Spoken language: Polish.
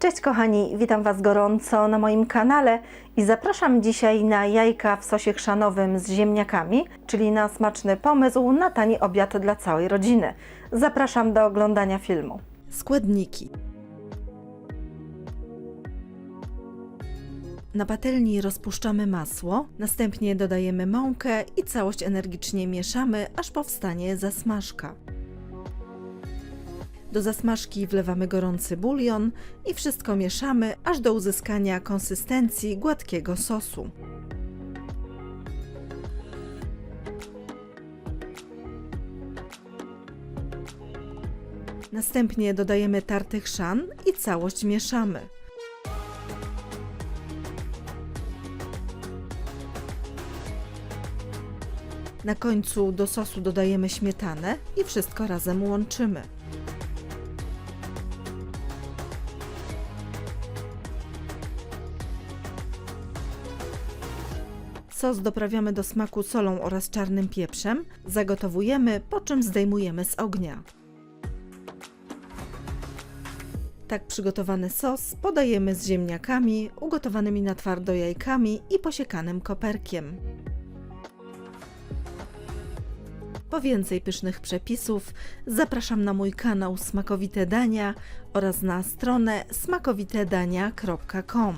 Cześć kochani, witam Was gorąco na moim kanale i zapraszam dzisiaj na jajka w sosie chrzanowym z ziemniakami, czyli na smaczny pomysł na tani obiad dla całej rodziny. Zapraszam do oglądania filmu. Składniki. Na patelni rozpuszczamy masło, następnie dodajemy mąkę i całość energicznie mieszamy, aż powstanie zasmażka. Do zasmażki wlewamy gorący bulion i wszystko mieszamy, aż do uzyskania konsystencji gładkiego sosu. Następnie dodajemy tarty chrzan i całość mieszamy. Na końcu do sosu dodajemy śmietanę i wszystko razem łączymy. Sos doprawiamy do smaku solą oraz czarnym pieprzem, zagotowujemy, po czym zdejmujemy z ognia. Tak przygotowany sos podajemy z ziemniakami, ugotowanymi na twardo jajkami i posiekanym koperkiem. Po więcej pysznych przepisów zapraszam na mój kanał Smakowite Dania oraz na stronę smakowitedania.com.